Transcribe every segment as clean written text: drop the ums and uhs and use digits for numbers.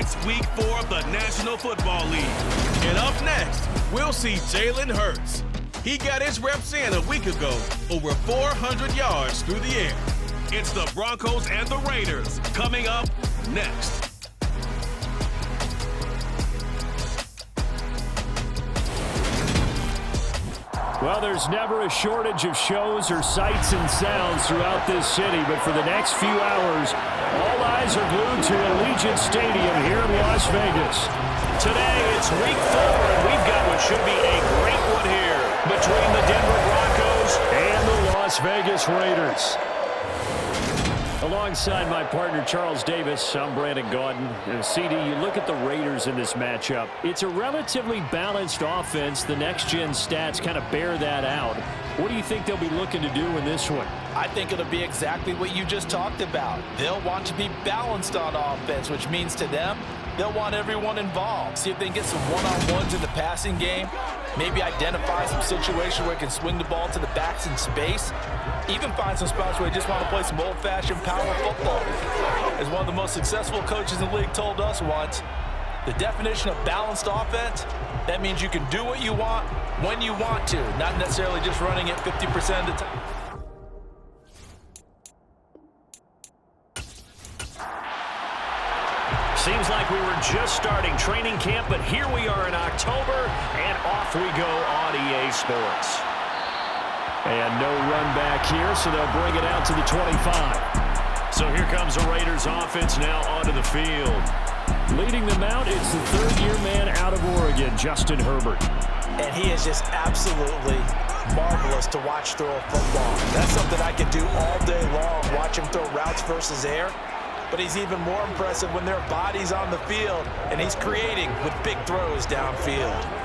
It's Week 4 of the National Football League. And up next, we'll see Jalen Hurts. He got his reps in a week ago, over 400 yards through the air. It's the Broncos and the Raiders coming up next. Well, there's never a shortage of shows or sights and sounds throughout this city, but for the next few hours, all eyes are glued to Allegiant Stadium here in Las Vegas. Today, it's Week 4, and we've got what should be a great one here between the Denver Broncos and the Las Vegas Raiders. Alongside my partner, Charles Davis, I'm Brandon Gaudin. And CD, you look at the Raiders in this matchup. It's a relatively balanced offense. The next-gen stats kind of bear that out. What do you think they'll be looking to do in this one? I think it'll be exactly what you just talked about. They'll want to be balanced on offense, which means to them, they'll want everyone involved. See if they can get some one-on-ones in the passing game. Maybe identify some situation where they can swing the ball to the backs in space. Even find some spots where they just want to play some old-fashioned power football. As one of the most successful coaches in the league told us once, the definition of balanced offense, that means you can do what you want when you want to, not necessarily just running it 50% of the time. Seems like we were just starting training camp, but here we are in October, and off we go on EA Sports. And no run back here, so they'll bring it out to the 25. So here comes the Raiders offense now onto the field. Leading them out, it's the third-year man out of Oregon, Justin Herbert. And he is just absolutely marvelous to watch throw a football. That's something I could do all day long, watch him throw routes versus air. But he's even more impressive when their body's on the field, and he's creating with big throws downfield.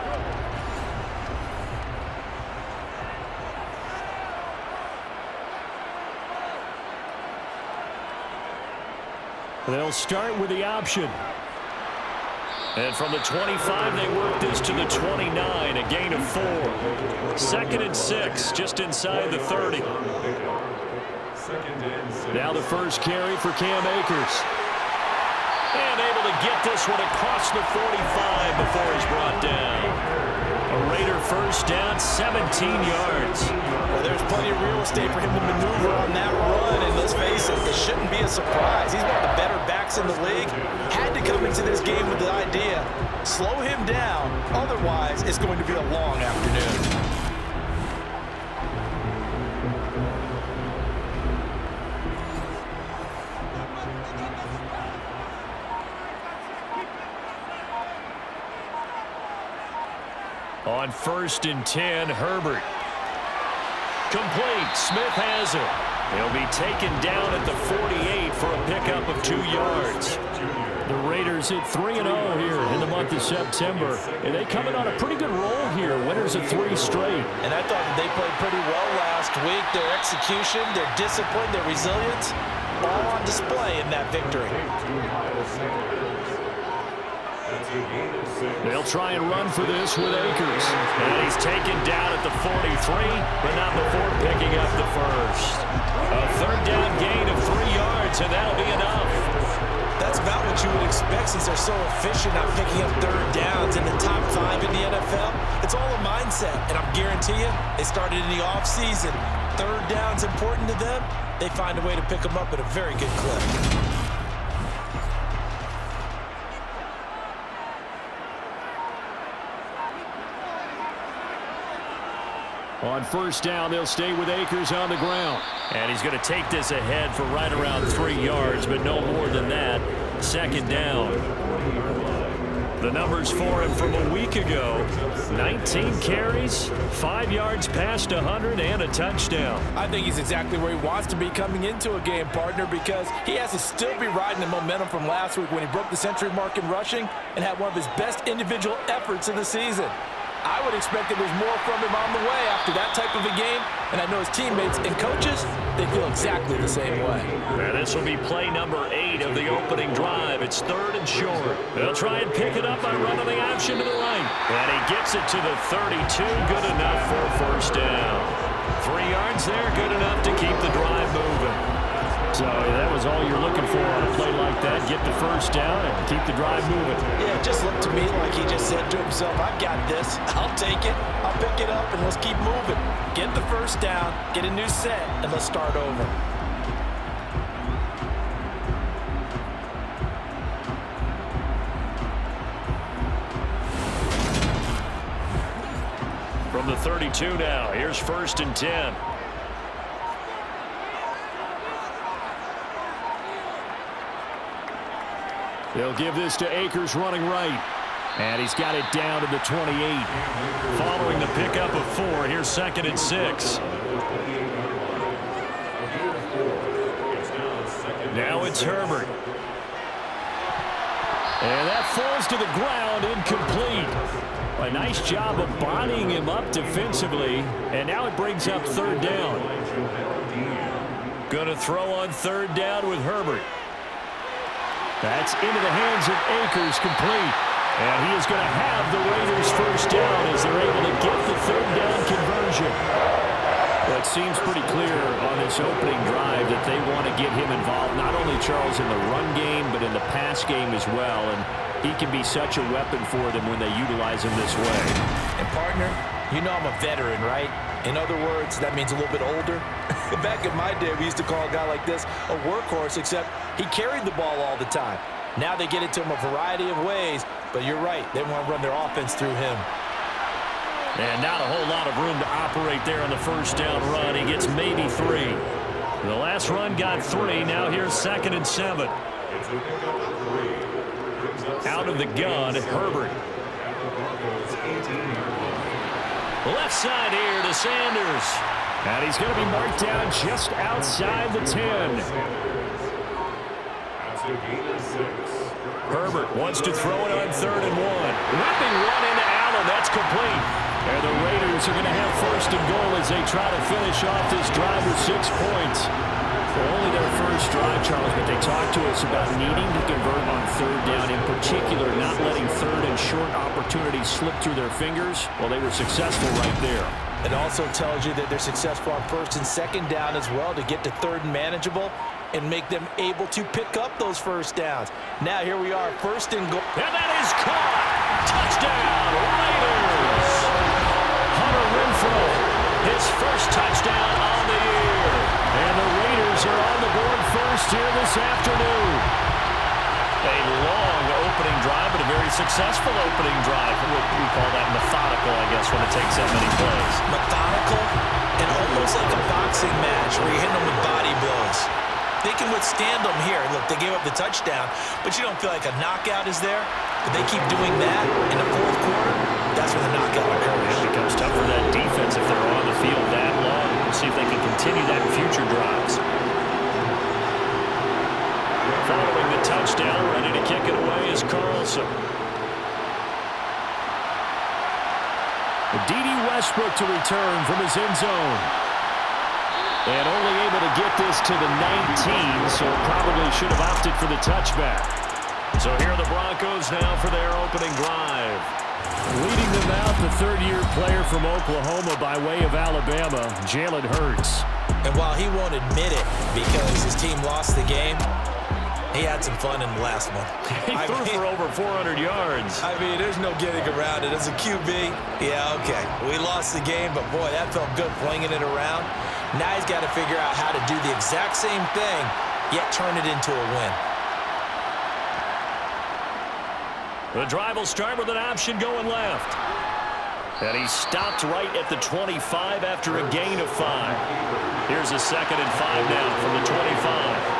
They'll start with the option. And from the 25, they work this to the 29, a gain of 4. 2nd and 6, just inside the 30. Now the first carry for Cam Akers. And able to get this one across the 45 before he's brought down. A Raider first down, 17 yards. Well, there's plenty of real estate for him to maneuver on that run, and let's face it shouldn't be a surprise. He's one of the better backs in the league. Had to come into this game with the idea, slow him down, otherwise it's going to be a long afternoon. On 1st and 10, Herbert. Complete. Smith has it. He'll be taken down at the 48 for a pickup of 2 yards. The Raiders hit 3-0 here in the month of September. And they come in on a pretty good roll here. Winners of 3 straight. And I thought that they played pretty well last week. Their execution, their discipline, their resilience, all on display in that victory. They'll try and run for this with Akers. And he's taken down at the 43, but not before picking up the first. A 3rd down gain of 3 yards, and that'll be enough. That's about what you would expect since they're so efficient at picking up 3rd downs in the top 5 in the NFL. It's all a mindset, and I guarantee you, they started in the offseason. 3rd down's important to them. They find a way to pick them up at a very good clip. On 1st down, they'll stay with Akers on the ground. And he's going to take this ahead for right around 3 yards, but no more than that. 2nd down. The numbers for him from a week ago: 19 carries, 5 yards past 100, and a touchdown. I think he's exactly where he wants to be coming into a game, partner, because he has to still be riding the momentum from last week when he broke the century mark in rushing and had one of his best individual efforts of the season. I would expect that there's more from him on the way after that type of a game, and I know his teammates and coaches, they feel exactly the same way. And this will be play number 8 of the opening drive. It's 3rd and short. They'll try and pick it up by running the option to the right. And he gets it to the 32, good enough for a 1st down. 3 yards there, good enough to keep the drive moving. So that was all you're looking for on a play like that. Get the first down and keep the drive moving. Yeah, it just looked to me like he just said to himself, I've got this. I'll take it. I'll pick it up, and let's keep moving. Get the first down, get a new set, and let's start over. From the 32 now, here's 1st and 10. They'll give this to Akers running right. And he's got it down to the 28. Following the pickup of 4, here's 2nd and 6. Now it's Herbert. And that falls to the ground, incomplete. A nice job of bodying him up defensively. And now it brings up 3rd down. Going to throw on 3rd down with Herbert. That's into the hands of Akers, complete. And he is going to have the Raiders first down as they're able to get the 3rd down conversion. Well, it seems pretty clear on this opening drive that they want to get him involved, not only, Charles, in the run game, but in the pass game as well. And he can be such a weapon for them when they utilize him this way. And, partner, you know I'm a veteran, right? In other words, that means a little bit older. Back in my day, we used to call a guy like this a workhorse, except he carried the ball all the time. Now they get it to him a variety of ways, but you're right. They want to run their offense through him. And not a whole lot of room to operate there on the first down run. He gets maybe 3. The last run got 3. Now here's 2nd and 7. Out of the gun, Herbert. Left side here to Sanders. And he's going to be marked down just outside the 10. Herbert wants to throw it on 3rd and 1. Whipping run into Allen. That's complete. And the Raiders are going to have 1st and goal as they try to finish off this drive with 6 points. Well, only their first drive, Charles, but they talked to us about needing to convert on 3rd down, in particular not letting 3rd and short opportunities slip through their fingers. Well, they were successful right there. It also tells you that they're successful on 1st and 2nd down as well to get to 3rd and manageable and make them able to pick up those first downs. Now here we are, 1st and goal. And that is caught. Touchdown, Raiders. Hunter Renfrow, his first touchdown on the year. And the Raiders are on the board first here this afternoon. A long opening drive, but a very successful opening drive. We call that methodical, I guess, when it takes that many plays. Methodical and almost like a boxing match where you're hitting them with body blows. They can withstand them here. Look, they gave up the touchdown, but you don't feel like a knockout is there. But they keep doing that in the 4th quarter. That's when the knockout occurs. It becomes tough for that defense if they're on the field that long. We'll see if they can continue that in future drives. Following the touchdown, ready to kick it away is Carlson. D.D. Westbrook to return from his end zone. And only able to get this to the 19, so probably should have opted for the touchback. So here are the Broncos now for their opening drive. Leading them out, the 3rd-year player from Oklahoma by way of Alabama, Jalen Hurts. And while he won't admit it because his team lost the game, he had some fun in the last one. He threw for over 400 yards. I mean, there's no getting around it. As a QB, yeah, okay. We lost the game, but boy, that felt good flinging it around. Now he's got to figure out how to do the exact same thing, yet turn it into a win. The drive will start with an option going left. And he stopped right at the 25 after a gain of 5. Here's a 2nd and 5 now from the 25.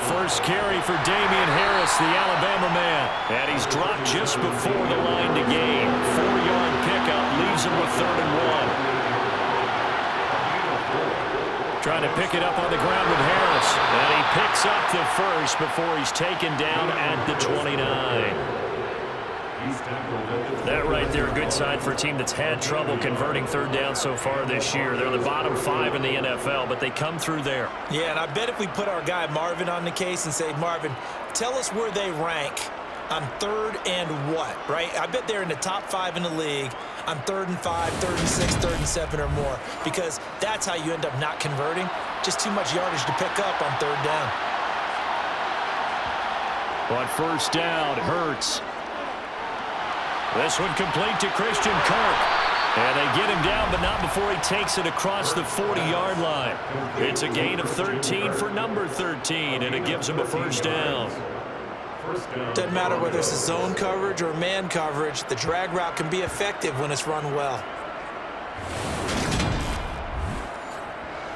First carry for Damian Harris, the Alabama man. And he's dropped just before the line to gain. 4-yard pickup leaves him with 3rd and 1. Trying to pick it up on the ground with Harris. And he picks up the first before he's taken down at the 29. That right there, a good sign for a team that's had trouble converting 3rd down so far this year. They're the bottom 5 in the NFL, but they come through there. Yeah, and I bet if we put our guy Marvin on the case and say, Marvin, tell us where they rank on 3rd and what, right? I bet they're in the top 5 in the league on 3rd and 5, 3rd and 6, 3rd and 7 or more, because that's how you end up not converting. Just too much yardage to pick up on 3rd down. On 1st down, Hurts. This one complete to Christian Kirk. And they get him down, but not before he takes it across the 40-yard line. It's a gain of 13 for number 13, and it gives him a 1st down. Doesn't matter whether it's a zone coverage or man coverage, the drag route can be effective when it's run well.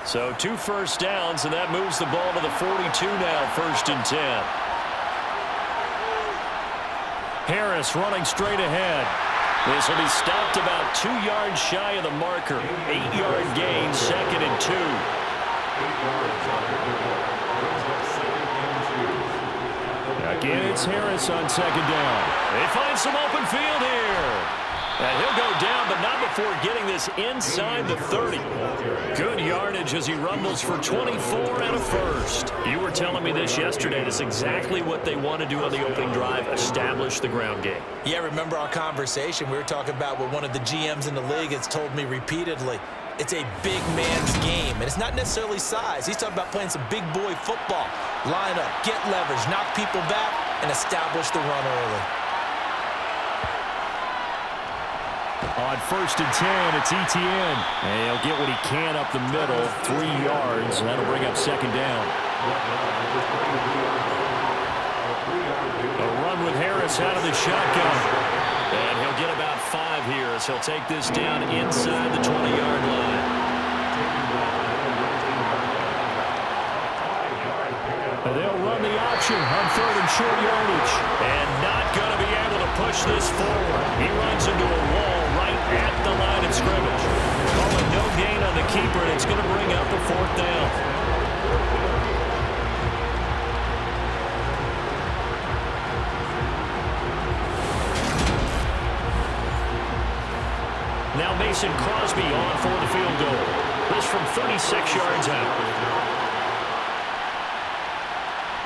So 2 1st downs, and that moves the ball to the 42 now, 1st and 10. Harris running straight ahead. This will be stopped about 2 yards shy of the marker. 8-yard gain, 2nd and 2. Again, it's Harris on 2nd down. They find some open field here. And he'll go down, but not before getting this inside the 30. Good yardage as he rumbles for 24 and a 1st. You were telling me this yesterday. That's exactly what they want to do on the opening drive, establish the ground game. Yeah, remember our conversation? We were talking about what one of the GMs in the league has told me repeatedly. It's a big man's game, and it's not necessarily size. He's talking about playing some big boy football. Line up, get leverage, knock people back, and establish the run early. On 1st and 10, it's Etienne. And he'll get what he can up the middle, 3 yards, and that'll bring up 2nd down. A run with Harris out of the shotgun. And he'll get about 5 here as he'll take this down inside the 20-yard line. And they'll run the option on 3rd and short yardage. And not going to be able to push this forward. He runs into a wall right at the line of scrimmage. Calling no gain on the keeper, and it's going to bring up a 4th down. Now Mason Crosby on for the field goal. This from 36 yards out.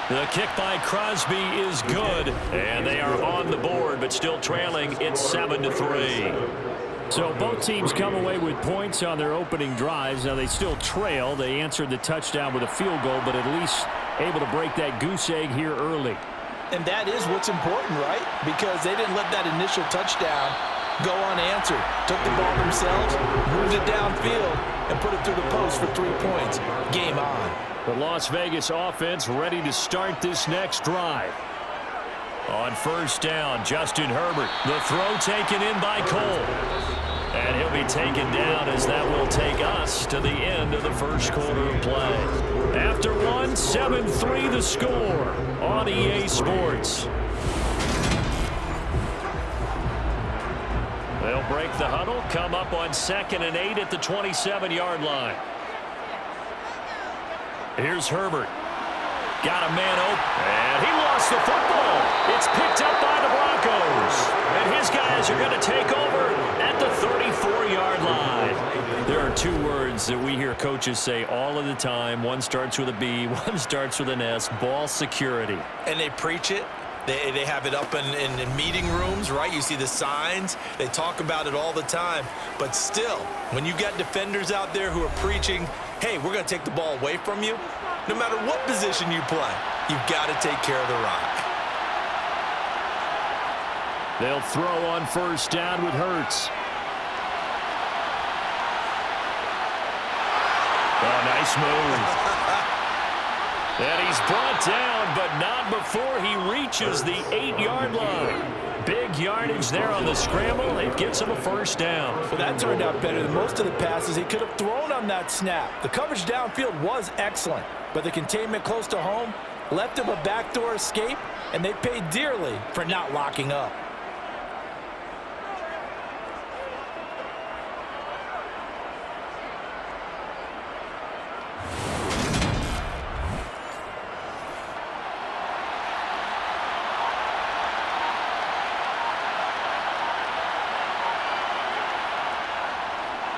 The kick by Crosby is good, and they are on the board, but still trailing. It's 7-3. So both teams come away with points on their opening drives. Now they still trail. They answered the touchdown with a field goal, but at least able to break that goose egg here early. And that is what's important, right? Because they didn't let that initial touchdown go unanswered. Took the ball themselves, moved it downfield, and put it through the post for 3 points. Game on. The Las Vegas offense ready to start this next drive. On 1st down, Justin Herbert. The throw taken in by Cole. And he'll be taken down as that will take us to the end of the 1st quarter of play. After one, 7-3 the score on EA Sports. They'll break the huddle, come up on 2nd and 8 at the 27-yard line. Here's Herbert. Got a man open, and he lost the football. It's picked up by the Broncos. And his guys are going to take over at the 34-yard line. There are 2 words that we hear coaches say all of the time. One starts with a B, one starts with an S, ball security. And they preach it. They have it up in meeting rooms, right? You see the signs. They talk about it all the time. But still, when you got defenders out there who are preaching, hey, we're going to take the ball away from you, no matter what position you play, you've got to take care of the rock. They'll throw on 1st down with Hurts. Oh, nice move. And he's brought down, but not before he reaches the 8-yard line. Big yardage there on the scramble. It gets him a 1st down. Well, that turned out better than most of the passes he could have thrown on that snap. The coverage downfield was excellent, but the containment close to home left him a backdoor escape, and they paid dearly for not locking up.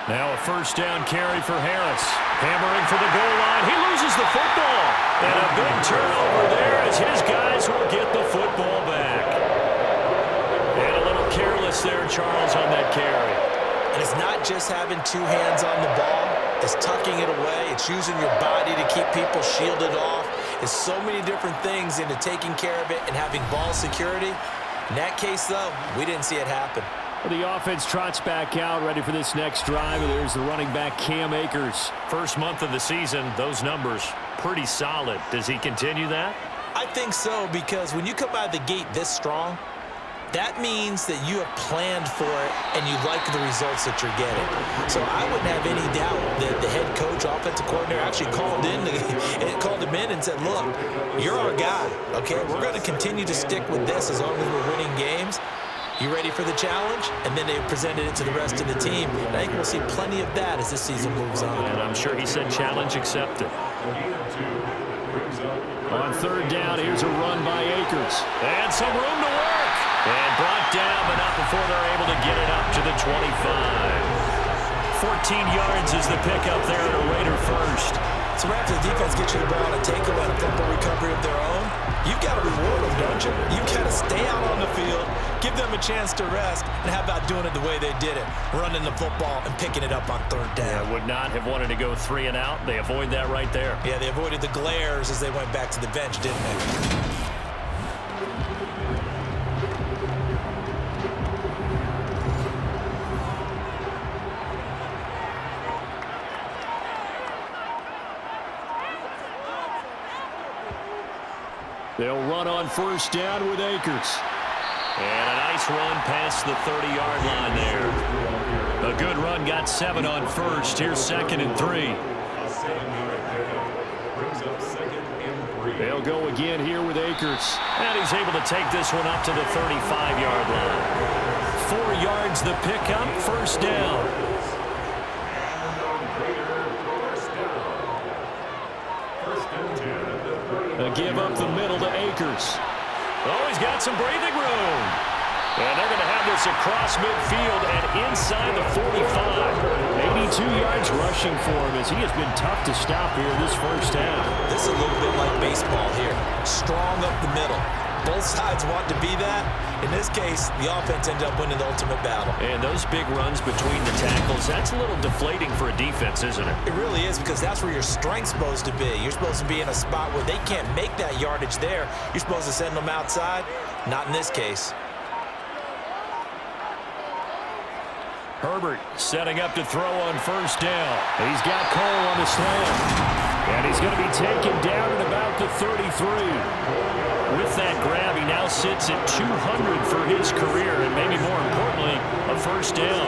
Now a 1st down carry for Harris. Hammering for the goal line. He loses the football. And a big turnover there as his guys will get the football back. careless there, Charles, on that carry. And it's not just having two hands on the ball. It's tucking it away. It's using your body to keep people shielded off. It's so many different things into taking care of it and having ball security. In that case, though, we didn't see it happen. The offense trots back out, ready for this next drive. And there's the running back, Cam Akers. First month of the season, those numbers pretty solid. Does he continue that? I think so, because when you come out of the gate this strong, that means that you have planned for it and you like the results that you're getting. So I wouldn't have any doubt that the head coach, offensive coordinator, actually called him in and said, look, you're our guy, okay? We're going to continue to stick with this as long as we're winning games. You ready for the challenge? And then they presented it to the rest of the team. And I think we'll see plenty of that as this season moves on. And I'm sure he said challenge accepted. On third down, here's a run by Akers. And some room to work. And brought down, but not before they're able to get it up to the 25. 14 yards is the pickup there at a Raider first. So after the defense gets you the ball on a takeaway and a fumble recovery of their own, you've got to reward them, don't you? You've got to stay out on the field, give them a chance to rest, and how about doing it the way they did it, running the football and picking it up on third down. Yeah, would not have wanted to go 3 and out. They avoid that right there. Yeah, they avoided the glares as they went back to the bench, didn't they? They'll run on first down with Akers. And a nice run past the 30-yard line there. A good run, got 7 on first. Here's 2nd and 3. They'll go again here with Akers. And he's able to take this one up to the 35-yard line. 4 yards the pickup, first down. A give up the middle to Akers. Oh, he's got some breathing room. And they're going to have this across midfield and inside the 45. 82 yards rushing for him as he has been tough to stop here this first half. This is a little bit like baseball here. Strong up the middle. Both sides want to be that. In this case, the offense ended up winning the ultimate battle. And those big runs between the tackles, that's a little deflating for a defense, isn't it? It really is, because that's where your strength's supposed to be. You're supposed to be in a spot where they can't make that yardage there. You're supposed to send them outside. Not in this case. Herbert setting up to throw on first down. He's got Cole on the slant. And he's going to be taken down at about the 33. With that grab, he now sits at 200 for his career, and maybe more importantly, a first down.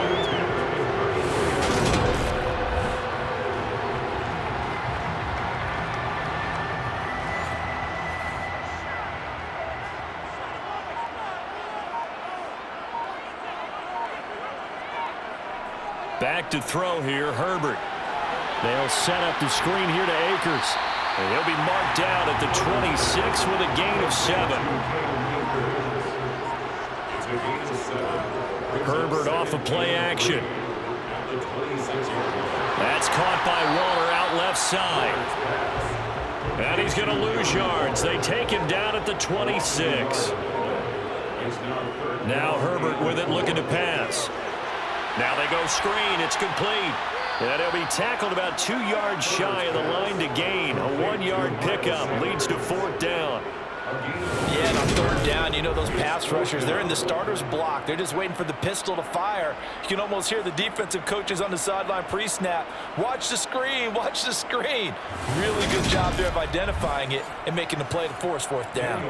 Back to throw here, Herbert. They'll set up the screen here to Akers. And he'll be marked down at the 26 with a gain of 7. Herbert off of play action. That's caught by Waller out left side. And he's going to lose yards. They take him down at the 26. Now Herbert with it, looking to pass. Now they go screen. It's complete. And he'll be tackled about 2 yards shy of the line to gain. A 1-yard pickup leads to 4th down. Yeah, and on third down, you know those pass rushers, they're in the starter's block. They're just waiting for the pistol to fire. You can almost hear the defensive coaches on the sideline pre-snap. Watch the screen, watch the screen. Really good job there of identifying it and making the play to force 4th down.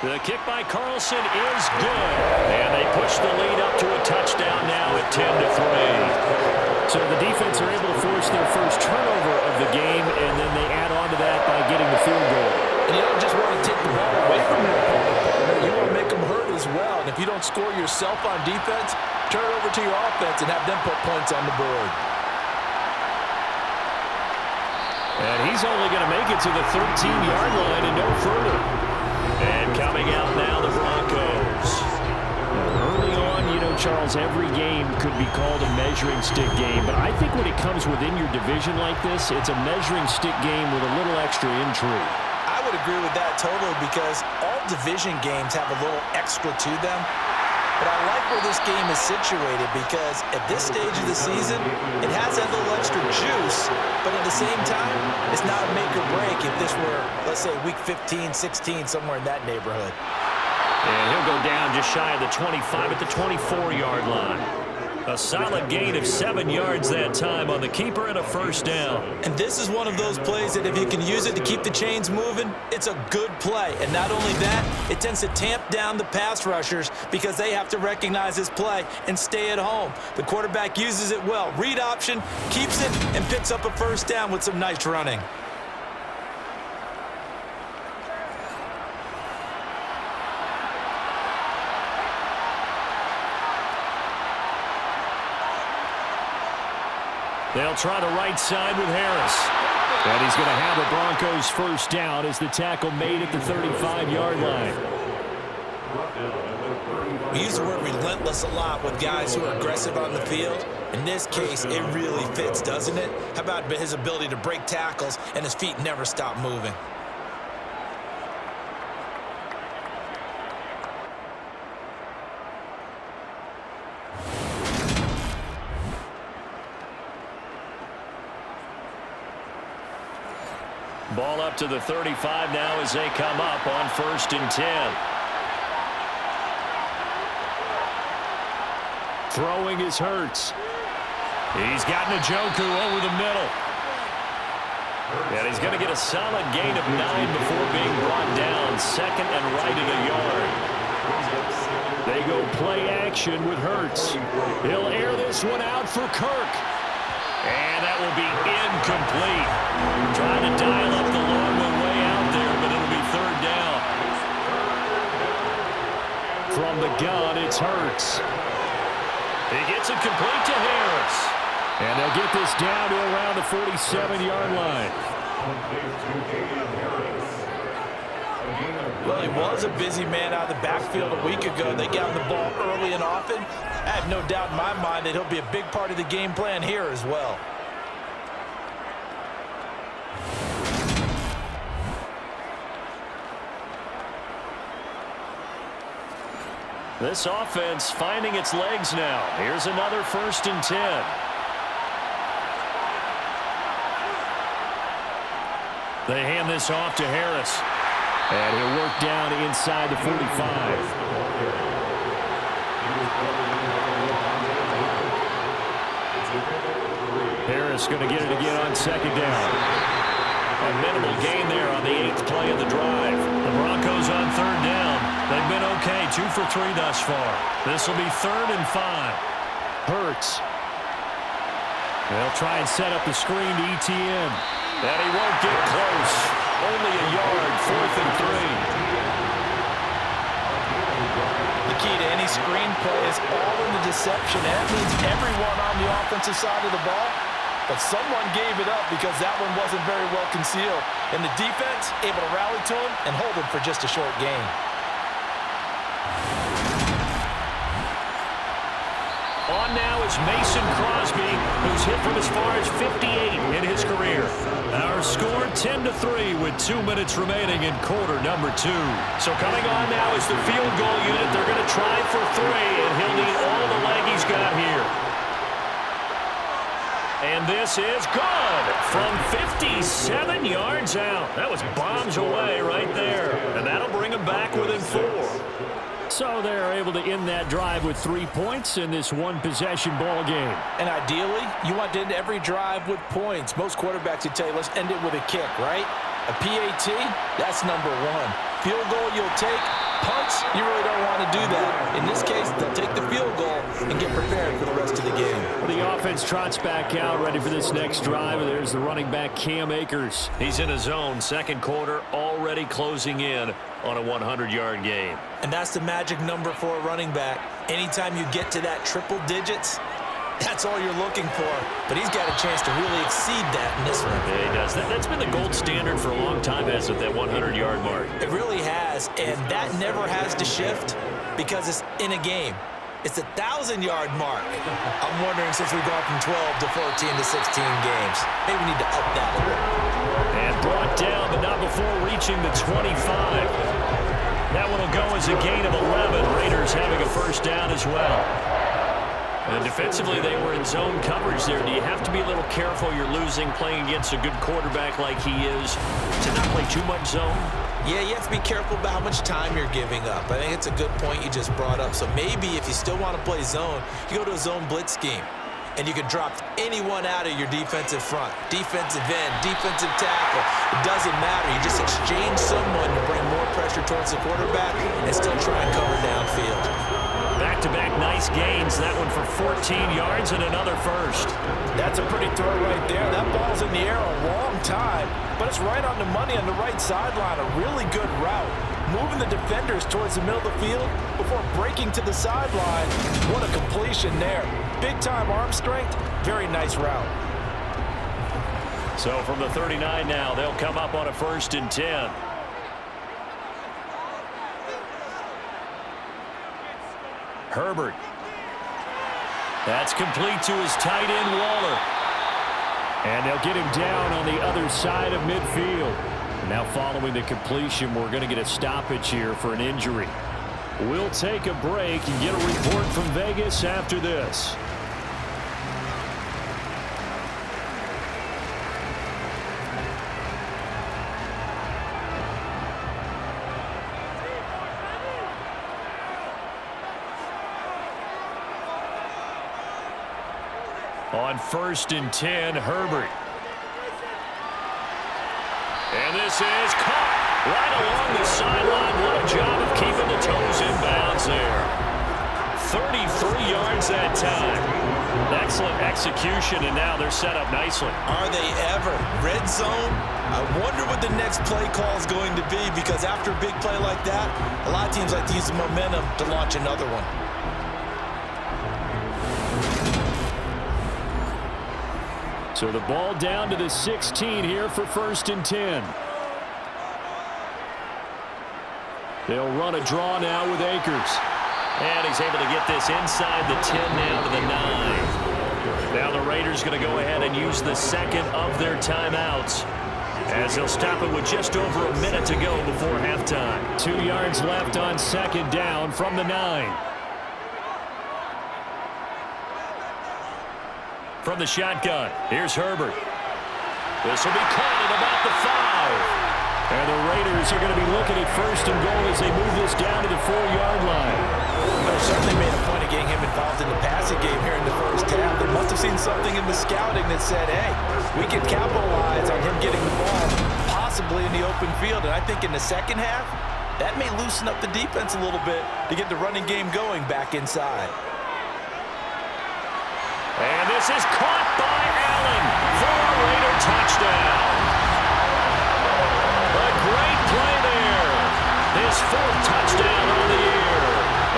The kick by Carlson is good. And they push the lead up to a touchdown now at 10-3. So the defense are able to force their first turnover of the game, and then they add on to that by getting the field goal. And you don't just want to take the ball away from your opponent, partner. You want to make them hurt as well. And if you don't score yourself on defense, turn it over to your offense and have them put points on the board. And he's only going to make it to the 13-yard line and no further. And coming out now, the Broncos. Early on, you know, Charles, every game could be called a measuring stick game. But I think when it comes within your division like this, it's a measuring stick game with a little extra intrigue. would agree with that totally because all division games have a little extra to them. But I like where this game is situated because at this stage of the season, it has that little extra juice, but at the same time, it's not a make or break if this were, let's say, week 15, 16, somewhere in that neighborhood. And he'll go down just shy of the 25 at the 24-yard line. A solid gain of 7 yards that time on the keeper and a first down. And this is one of those plays that if you can use it to keep the chains moving, it's a good play. And not only that, it tends to tamp down the pass rushers because they have to recognize this play and stay at home. The quarterback uses it well. Read option, keeps it, and picks up a first down with some nice running. They'll try the right side with Harris. And he's going to have a Broncos first down as the tackle made at the 35-yard line. We use the word relentless a lot with guys who are aggressive on the field. In this case, it really fits, doesn't it? How about his ability to break tackles and his feet never stop moving? Ball up to the 35 now as they come up on 1st and 10. Throwing is Hurts. He's got Njoku over the middle. And he's going to get a solid gain of 9 before being brought down. 2nd and right at a yard. They go play action with Hurts. He'll air this one out for Kirk. And that will be incomplete. Trying to dial up the long one way out there, but it'll be 3rd down. From the gun, it's Hurts. He gets it complete to Harris. And they'll get this down to around the 47-yard line. Well, he was a busy man out of the backfield a week ago. They got him the ball early and often. I have no doubt in my mind that he'll be a big part of the game plan here as well. This offense finding its legs now. Here's another 1st and 10. They hand this off to Harris. And he'll work down inside the 45. Harris going to get it again on 2nd down. A minimal gain there on the 8th play of the drive. The Broncos on 3rd down. They've been okay, 2 for 3 thus far. This will be 3rd and 5. Hurts. They'll try and set up the screen to ETN. And he won't get close. Only a yard, 4th and 3. The key to any screen play is all in the deception. And that means everyone on the offensive side of the ball. But someone gave it up because that one wasn't very well concealed. And the defense able to rally to him and hold him for just a short gain. On now is Mason Crosby, who's hit from as far as 58 in his career. Our score 10-3 with 2 minutes remaining in quarter number 2. So coming on now is the field goal unit. They're going to try for 3, and he'll need all the leg he's got here. And this is good from 57 yards out. That was bombs away right there. And that'll bring him back within 4. So they're able to end that drive with 3 points in this one-possession ball game. And ideally, you want to end every drive with points. Most quarterbacks would tell you, let's end it with a kick, right? A PAT, that's number 1. Field goal you'll take. Punts, you really don't want to do that. In this case, they'll take the field goal and get prepared for the rest of the game. The offense trots back out, ready for this next drive. And there's the running back, Cam Akers. He's in his zone, 2nd quarter, already closing in on a 100-yard game. And that's the magic number for a running back. Anytime you get to that triple digits, that's all you're looking for. But he's got a chance to really exceed that in this one. Yeah, he does. That's been the gold standard for a long time, hasn't it, that 100-yard mark? It really has, and that never has to shift because it's in a game. It's a 1,000-yard mark. I'm wondering, since we've gone from 12 to 14 to 16 games, maybe we need to up that a little. And brought down, but not before reaching approaching the 25. That one will go as a gain of 11. Raiders having a first down as well. And defensively, they were in zone coverage there. Do you have to be a little careful? You're losing playing against a good quarterback like he is to not play too much zone? Yeah, you have to be careful about how much time you're giving up. I think it's a good point you just brought up. So maybe if you still want to play zone, you go to a zone blitz scheme. And you can drop anyone out of your defensive front. Defensive end, defensive tackle. It doesn't matter. You just exchange someone to bring more pressure towards the quarterback and still try and cover downfield. Back-to-back nice gains. That one for 14 yards and another first. That's a pretty throw right there. That ball's in the air a long time, but it's right on the money on the right sideline. A really good route. Moving the defenders towards the middle of the field before breaking to the sideline. What a completion there. Big-time arm strength. Very nice route. So from the 39 now, they'll come up on a 1st and 10. Herbert. That's complete to his tight end, Waller. And they'll get him down on the other side of midfield. Now following the completion, we're going to get a stoppage here for an injury. We'll take a break and get a report from Vegas after this. On 1st and 10, Herbert. And this is caught right along the sideline. What a job of keeping the toes in bounds there. 33 yards that time. Excellent execution, and now they're set up nicely. Are they ever? Red zone? I wonder what the next play call is going to be, because after a big play like that, a lot of teams like to use the momentum to launch another one. So the ball down to the 16 here for 1st and 10. They'll run a draw now with Akers. And he's able to get this inside the 10 now to the 9. Now the Raiders going to go ahead and use the second of their timeouts, as they'll stop it with just over a minute to go before halftime. 2 yards left on 2nd down from the 9. From the shotgun, here's Herbert. This will be caught at about the 5. And the Raiders are going to be looking at 1st and goal as they move this down to the 4-yard line. They certainly made a point of getting him involved in the passing game here in the first half. They must have seen something in the scouting that said, hey, we can capitalize on him getting the ball possibly in the open field. And I think in the second half, that may loosen up the defense a little bit to get the running game going back inside. And this is caught by Allen for a Raider touchdown. A great play there. His 4th touchdown on the year.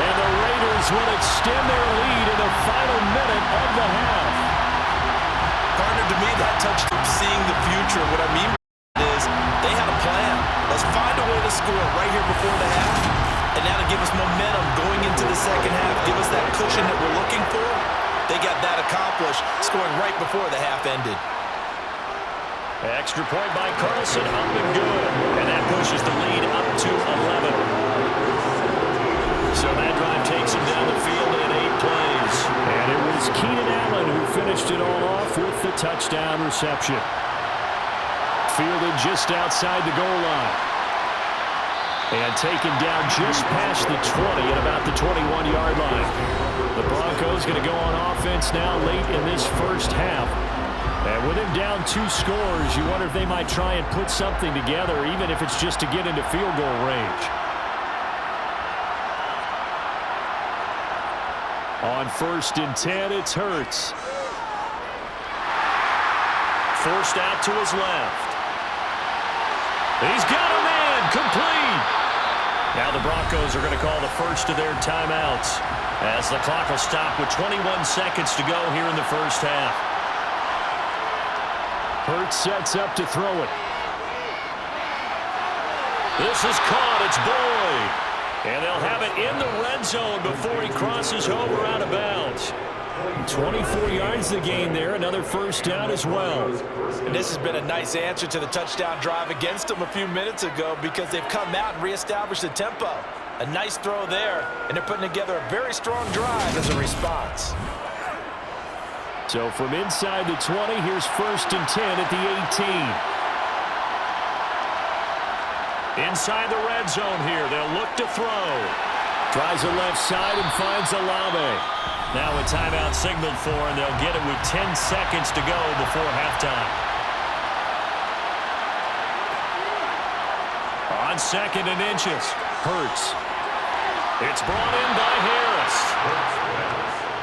And the Raiders will extend their lead in the final minute of the half. Partner, to me, that touchdown seeing the future. What I mean is they had a plan. Let's find a way to score right here before the half. And now to give us momentum going into the second half, give us that cushion that we're looking for. They got that accomplished, scoring right before the half ended. Extra point by Carlson, up and good. And that pushes the lead up to 11. So that drive takes him down the field in 8 plays. And it was Keenan Allen who finished it all off with the touchdown reception. Fielded just outside the goal line. And taken down just past the 20 at about the 21-yard line. The Broncos going to go on offense now late in this first half. And with him down 2 scores, you wonder if they might try and put something together, even if it's just to get into field goal range. On 1st and 10, it's Hurts. Forced out to his left. He's got him in, complete. Now the Broncos are going to call the first of their timeouts, as the clock will stop with 21 seconds to go here in the first half. Hurts sets up to throw it. This is caught. It's Boyd. And they'll have it in the red zone before he crosses over out of bounds. 24 yards the gain there. Another first down as well. And this has been a nice answer to the touchdown drive against them a few minutes ago because they've come out and reestablished the tempo. A nice throw there, and they're putting together a very strong drive as a response. So from inside the 20, here's 1st and 10 at the 18. Inside the red zone here, they'll look to throw. Tries the left side and finds Olave. Now a timeout signaled for, and they'll get it with 10 seconds to go before halftime. On 2nd and inches, Hurts. It's brought in by Harris.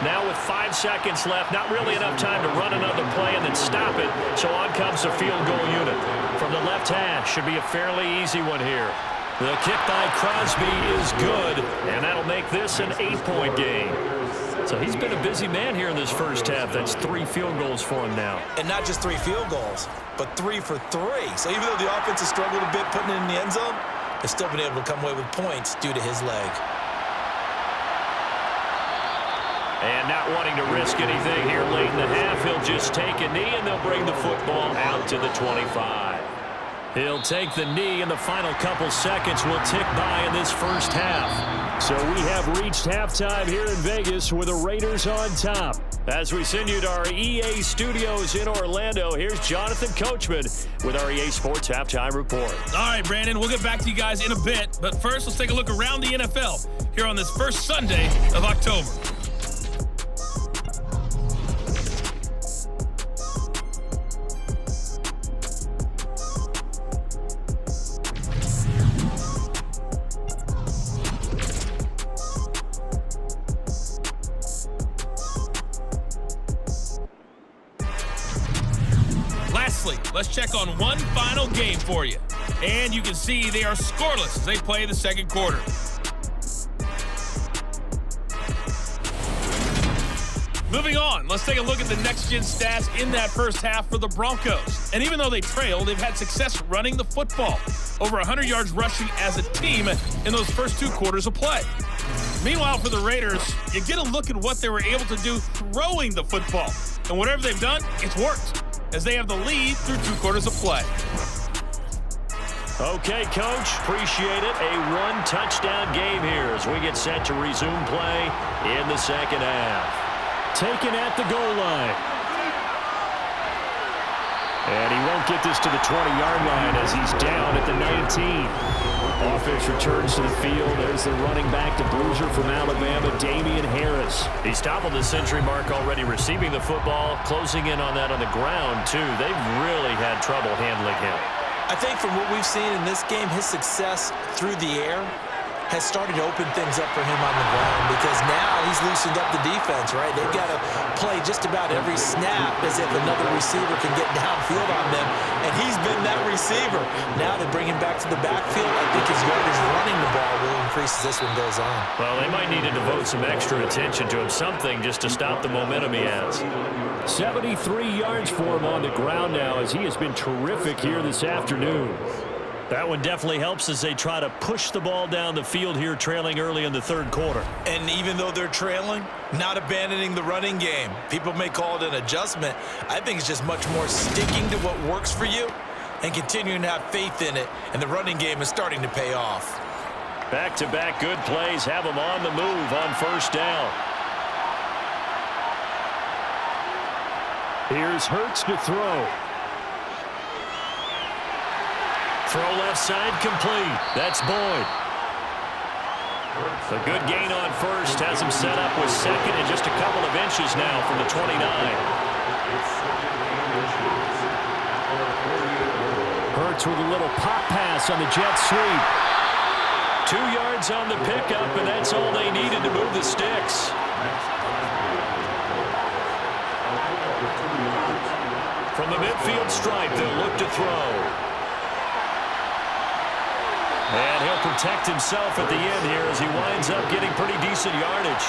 Now with 5 seconds left, not really enough time to run another play and then stop it, so on comes the field goal unit. From the left hash, should be a fairly easy one here. The kick by Crosby is good, and that'll make this an 8-point game. So he's been a busy man here in this first half. That's 3 field goals for him now. And not just 3 field goals, but 3 for 3. So even though the offense has struggled a bit putting it in the end zone, they've still been able to come away with points due to his leg. And not wanting to risk anything here late in the half, he'll just take a knee, and they'll bring the football out to the 25. He'll take the knee, and the final couple seconds will tick by in this first half. So we have reached halftime here in Vegas with the Raiders on top. As we send you to our EA studios in Orlando, here's Jonathan Coachman with our EA Sports Halftime Report. All right, Brandon, we'll get back to you guys in a bit. But first, let's take a look around the NFL here on this first Sunday of October. Let's check on one final game for you. And you can see they are scoreless as they play the second quarter. Moving on, let's take a look at the next-gen stats in that first half for the Broncos. And even though they trailed, they've had success running the football. Over 100 yards rushing as a team in those first 2 quarters of play. Meanwhile, for the Raiders, you get a look at what they were able to do throwing the football. And whatever they've done, it's worked, as they have the lead through 2 quarters of play. Okay, Coach, appreciate it. A 1-touchdown game here as we get set to resume play in the second half. Taken at the goal line. And he won't get this to the 20-yard line as he's down at the 19. Offense returns to the field. There's the running back, the bruiser from Alabama, Damian Harris. He's toppled the century mark already receiving the football, closing in on that on the ground, too. They've really had trouble handling him. I think from what we've seen in this game, his success through the air has started to open things up for him on the ground because now he's loosened up the defense, right? They've got to play just about every snap as if another receiver can get downfield on them, and he's been that receiver. Now they bring him back to the backfield. I think his yardage running the ball will increase as this one goes on. Well, they might need to devote some extra attention to him, something just to stop the momentum he has. 73 yards for him on the ground now as he has been terrific here this afternoon. That one definitely helps as they try to push the ball down the field here, trailing early in the third quarter. And even though they're trailing, not abandoning the running game. People may call it an adjustment. I think it's just much more sticking to what works for you and continuing to have faith in it. And the running game is starting to pay off. Back-to-back good plays have them on the move on first down. Here's Hurts to throw. Throw left side complete. That's Boyd. A good gain on first has him set up with second and just a couple of inches now from the 29. Hurts with a little pop pass on the jet sweep. 2 yards on the pickup, and that's all they needed to move the sticks. From the midfield stripe, they'll look to throw. And he'll protect himself at the end here as he winds up getting pretty decent yardage.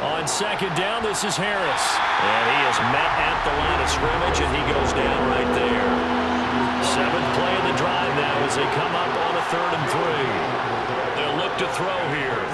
On second down, this is Harris. And he is met at the line of scrimmage, and he goes down right there. 7th play of the drive now as they come up on a 3rd and 3. They'll look look to throw here.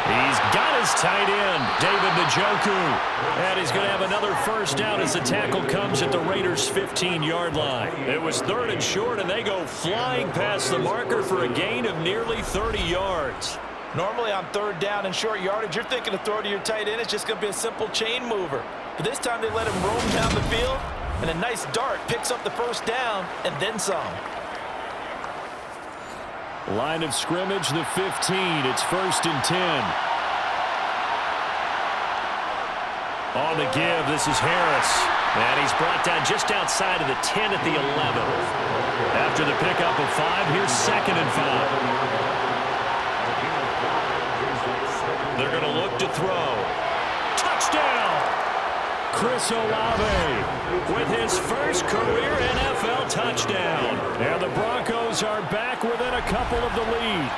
He's got his tight end, David Njoku. And he's going to have another first down as the tackle comes at the Raiders' 15-yard line. It was 3rd and short, and they go flying past the marker for a gain of nearly 30 yards. Normally on 3rd down and short yardage, you're thinking to throw to your tight end. It's just going to be a simple chain mover. But this time they let him roam down the field, and a nice dart picks up the first down and then some. Line of scrimmage, the 15. It's 1st and 10. On the give, this is Harris. And he's brought down just outside of the 10 at the 11. After the pickup of 5, here's 2nd and 5. They're going to look to throw. Touchdown! Chris Olave with his first career NFL touchdown. And the Broncos are back within a couple of the lead.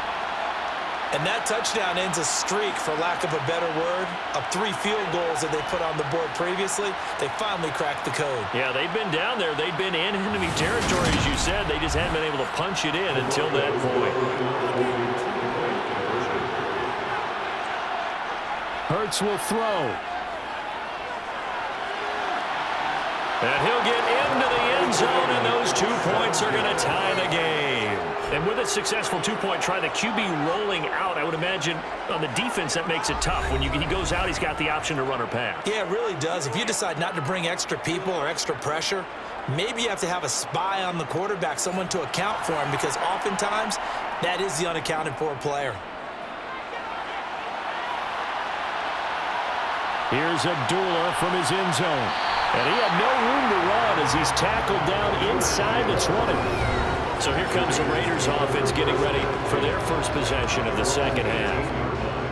And that touchdown ends a streak, for lack of a better word, of 3 field goals that they put on the board previously. They finally cracked the code. Yeah, they've been down there. They've been in enemy territory, as you said. They just hadn't been able to punch it in until that point. Hurts will throw. And he'll get into the end zone, and those 2 points are going to tie the game. And with a successful 2-point try, the QB rolling out, I would imagine on the defense that makes it tough. When he goes out, he's got the option to run or pass. Yeah, it really does. If you decide not to bring extra people or extra pressure, maybe you have to have a spy on the quarterback, someone to account for him, because oftentimes that is the unaccounted for player. Here's Abdullah from his end zone. And he had no room to run as he's tackled down inside the 20. So here comes the Raiders offense getting ready for their first possession of the second half.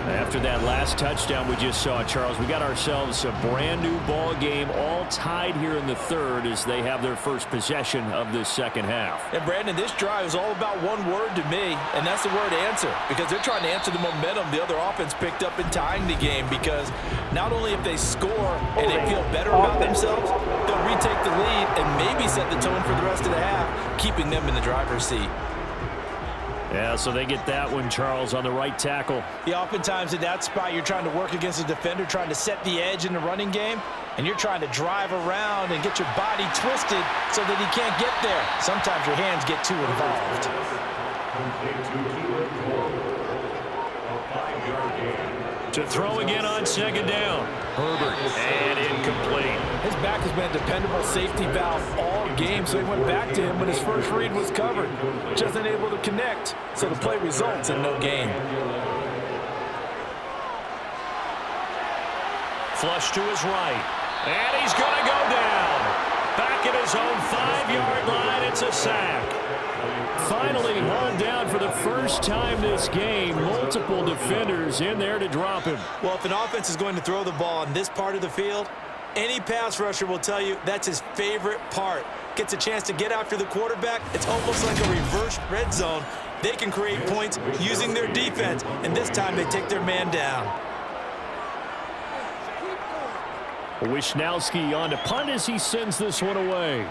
After that last touchdown we just saw, Charles, we got ourselves a brand new ball game, all tied here in the 3rd as they have their first possession of this second half. And Brandon, this drive is all about one word to me, and that's the word answer, because they're trying to answer the momentum the other offense picked up in tying the game, because not only if they score and they feel better about themselves, they'll retake the lead and maybe set the tone for the rest of the half, keeping them in the driver's seat. Yeah, so they get that one, Charles, on the right tackle. Yeah, oftentimes in that spot, you're trying to work against a defender, trying to set the edge in the running game, and you're trying to drive around and get your body twisted so that he can't get there. Sometimes your hands get too involved. To throw again on 2nd down. Herbert, and incomplete. His back has been a dependable safety valve all game, so he went back to him when his first read was covered. Just unable to connect, so the play results in no gain. Flush to his right. And he's going to go down. Back at his own 5-yard line, it's a sack. Finally hauled down for the first time this game. Multiple defenders in there to drop him. Well, if an offense is going to throw the ball in this part of the field, any pass rusher will tell you that's his favorite part. Gets a chance to get after the quarterback. It's almost like a reverse red zone. They can create points using their defense, and this time they take their man down. Wisnowski on to punt as he sends this one away.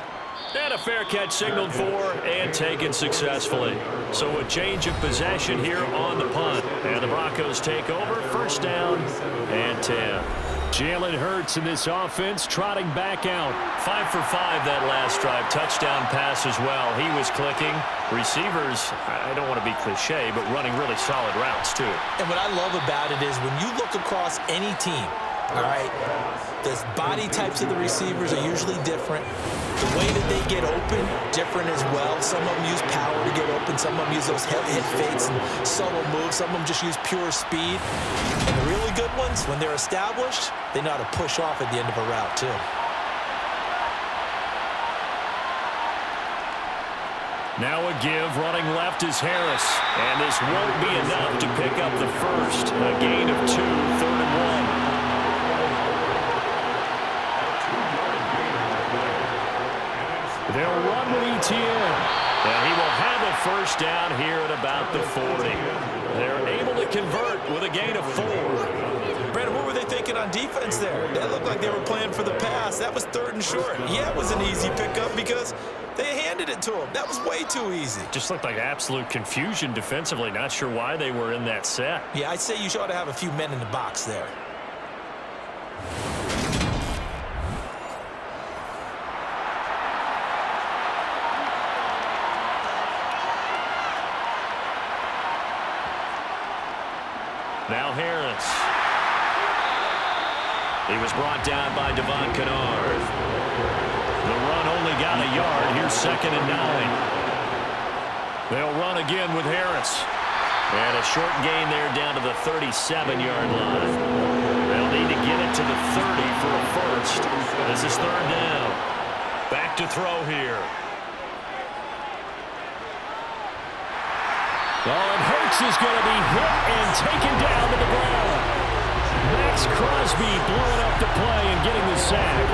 And a fair catch signaled for and taken successfully. So a change of possession here on the punt. And the Broncos take over, 1st down and 10. Jalen Hurts in this offense trotting back out. 5 for 5 that last drive. Touchdown pass as well. He was clicking. Receivers, I don't want to be cliche, but running really solid routes too. And what I love about it is when you look across any team, all right, the body types of the receivers are usually different. The way that they get open, different as well. Some of them use power to get open. Some of them use those heavy hit fakes and subtle moves. Some of them just use pure speed. And the really good ones, when they're established, they know how to push off at the end of a route too. Now a give, running left is Harris. And this won't be enough to pick up the first. A gain of 2, 3rd and 1. They'll run with ETN. And he will have a first down here at about the 40. They're able to convert with a gain of 4. Brandon, what were they thinking on defense there? That looked like they were playing for the pass. That was 3rd and short. Yeah, it was an easy pickup because they handed it to him. That was way too easy. Just looked like absolute confusion defensively. Not sure why they were in that set. Yeah, I'd say you ought to have a few men in the box there. Now Harris. He was brought down by Devon Kennard. The run only got a yard. Here's 2nd and 9. They'll run again with Harris. And a short gain there down to the 37-yard line. They'll need to get it to the 30 for a first. This is 3rd down. Back to throw here. Oh, and Hurts is going to be hit and taken down to the ground. Max Crosby blowing up the play and getting the sack.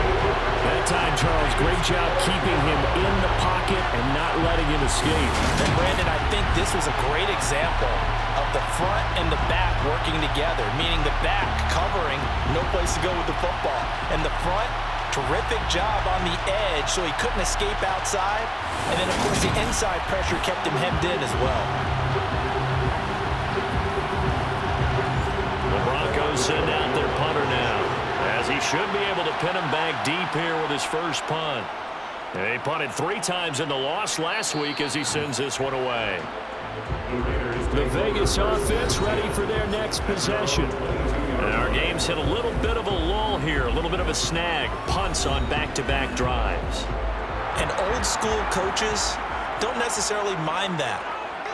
That time, Charles, great job keeping him in the pocket and not letting him escape. And Brandon, I think this was a great example of the front and the back working together, meaning the back covering, no place to go with the football. And the front, terrific job on the edge so he couldn't escape outside. And then, of course, the inside pressure kept him hemmed in as well. The Broncos send out their punter now, as he should be able to pin him back deep here with his first punt. They punted 3 times in the loss last week as he sends this one away. The Vegas offense ready for their next possession. And our game's hit a little bit of a lull here, a little bit of a snag. Punts on back-to-back drives. And old school coaches don't necessarily mind that.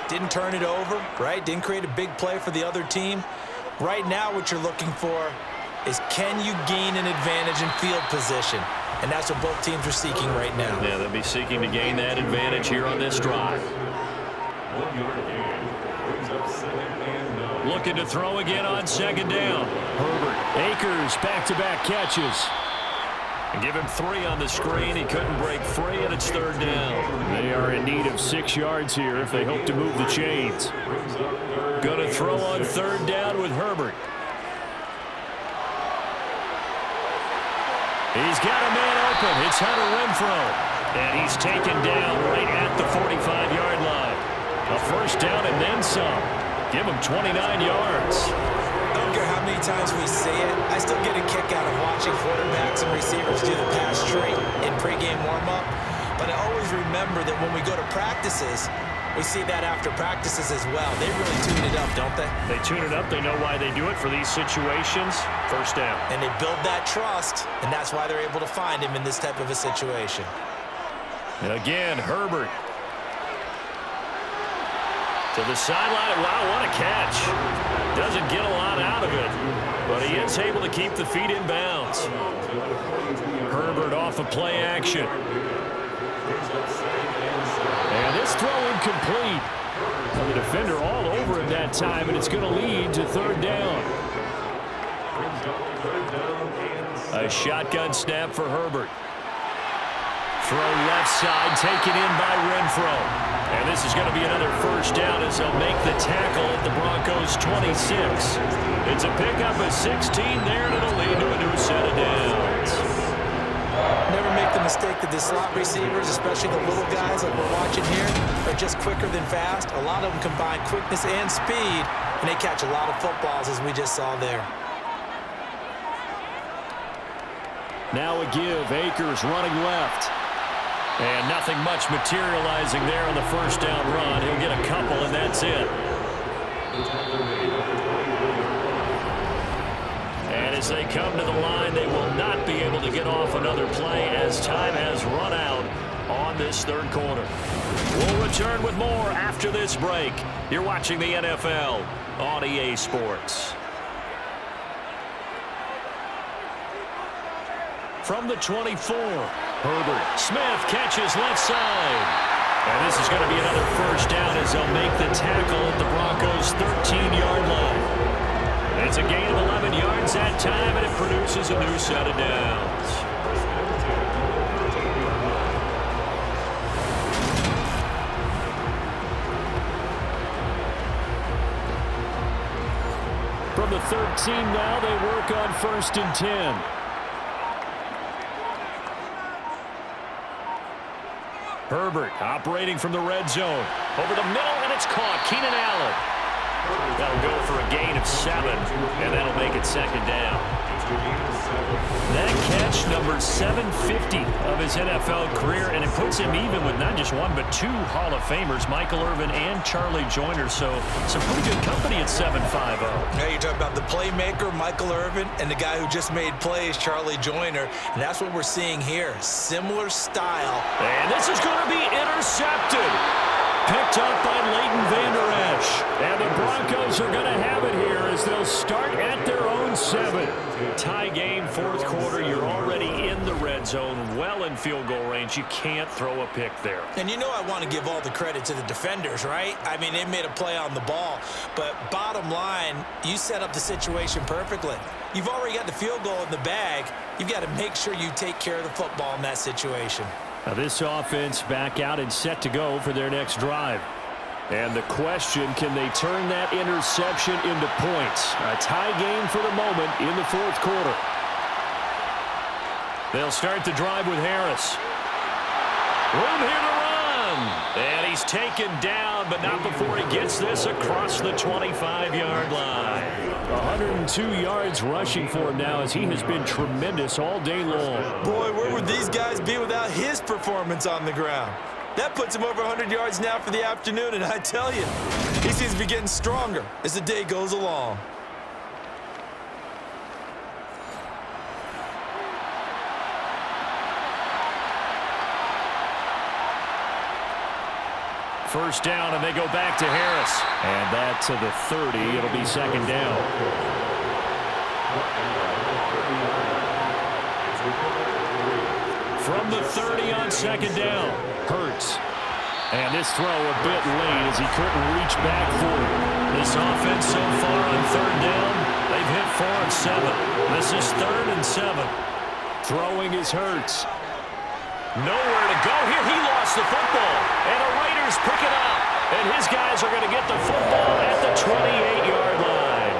Didn't turn it over, right? Didn't create a big play for the other team. Right now what you're looking for is, can you gain an advantage in field position? And that's what both teams are seeking right now. Yeah, they'll be seeking to gain that advantage here on this drive. Looking to throw again on 2nd down. Herbert, Akers, back-to-back catches. And give him 3 on the screen. He couldn't break free, and it's 3rd down. They are in need of 6 yards here if they hope to move the chains. Going to throw on 3rd down with Herbert. He's got a man open. It's Hunter Renfrow. And he's taken down right at the 45-yard line. A first down and then some. Give him 29 yards. I don't care how many times we say it, I still get a kick out of watching quarterbacks and receivers do the pass tree in pregame warm-up. But I always remember that when we go to practices, we see that after practices as well. They really tune it up, don't they? They tune it up. They know why they do it for these situations. First down. And they build that trust, and that's why they're able to find him in this type of a situation. And again, Herbert. To the sideline. Wow, what a catch. Doesn't get a lot out of it, but he is able to keep the feet in bounds. Herbert off of play action. And this throw incomplete. The defender all over him that time, and it's going to lead to 3rd down. A shotgun snap for Herbert. Throw left side, taken in by Renfrow. And this is going to be another first down as they'll make the tackle at the Broncos' 26. It's a pickup of 16 there, and it'll lead to a new set of downs. Never make the mistake that the slot receivers, especially the little guys like we're watching here, are just quicker than fast. A lot of them combine quickness and speed, and they catch a lot of footballs, as we just saw there. Now a give. Akers running left. And nothing much materializing there on the first down run. He'll get a couple, and that's it. And as they come to the line, they will not be able to get off another play as time has run out on this 3rd quarter. We'll return with more after this break. You're watching the NFL on EA Sports. From the 24, Herbert. Smith catches left side. And this is going to be another first down as they'll make the tackle at the Broncos' 13-yard line. It's a gain of 11 yards that time, and it produces a new set of downs. From From the 13 now, they work on 1st and 10. Herbert operating from the red zone. Over the middle, and it's caught. Keenan Allen. That'll go for a gain of 7, and that'll make it 2nd down. That catch, number 750 of his NFL career, and it puts him even with not just one but 2 Hall of Famers, Michael Irvin and Charlie Joyner. So some pretty good company at 7.50. Now you're talking about the playmaker, Michael Irvin, and the guy who just made plays, Charlie Joyner. And that's what we're seeing here. Similar style. And this is going to be intercepted. Picked up by Leighton Vander Esch. And the Broncos are going to have it here as they'll start at their own 7. Tie game, 4th quarter. You're already in the red zone, well in field goal range. You can't throw a pick there. And you know I want to give all the credit to the defenders, right? I mean, they made a play on the ball. But bottom line, you set up the situation perfectly. You've already got the field goal in the bag. You've got to make sure you take care of the football in that situation. Now this offense back out and set to go for their next drive. And the question, can they turn that interception into points? A tie game for the moment in the 4th quarter. They'll start the drive with Harris. Room here to run. And he's taken down, but not before he gets this across the 25-yard line. 102 yards rushing for him now as he has been tremendous all day long. Boy, where would these guys be without his performance on the ground? That puts him over 100 yards now for the afternoon, and I tell you, he seems to be getting stronger as the day goes along. First down, and they go back to Harris. And that to the 30. It'll be 2nd down. From the 30 on 2nd down, Hurts. And this throw a bit late as he couldn't reach back for it. This offense so far on 3rd down, they've hit 4 of 7. This is 3rd and 7. Throwing is Hurts. Nowhere to go here. He lost the football. And the Raiders pick it up. And his guys are going to get the football at the 28-yard line.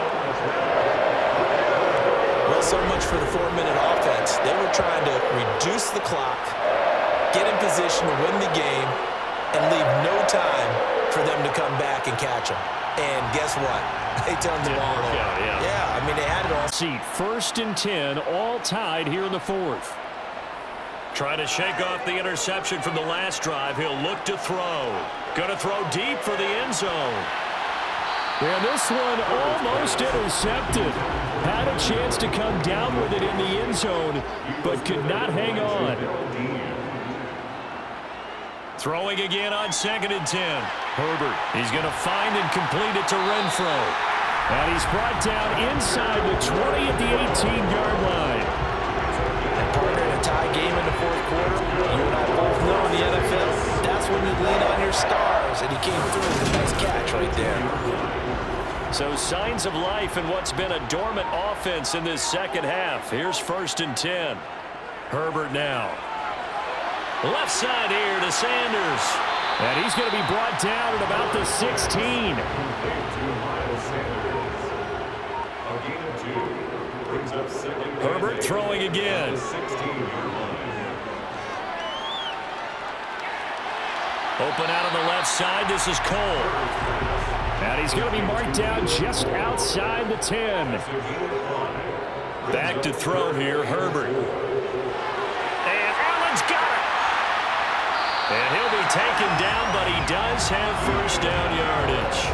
Well, so much for the 4-minute offense. They were trying to reduce the clock, get in position to win the game, and leave no time for them to come back and catch them. And guess what? They turned the ball over. Yeah, I mean, they had it all. See, 1st and 10, all tied here in the 4th. Trying to shake off the interception from the last drive. He'll look to throw. Going to throw deep for the end zone. And this one almost intercepted. Had a chance to come down with it in the end zone, but could not hang on. Throwing again on 2nd and 10. Herbert, he's going to find and complete it to Renfro. And he's brought down inside the 20 at the 18-yard line. And partner, in a tie game in the 4th quarter, you and I both know in the NFL, that's when you lean on your stars. And he came through with a nice catch right there. So signs of life in what's been a dormant offense in this 2nd half. Here's 1st and 10. Herbert now. Left side here to Sanders. And he's going to be brought down at about the 16. Herbert throwing again. Open out on the left side. This is Cole. And he's going to be marked down just outside the 10. Back to throw here, Herbert. And Allen's got it. And he'll be taken down, but he does have 1st down yardage.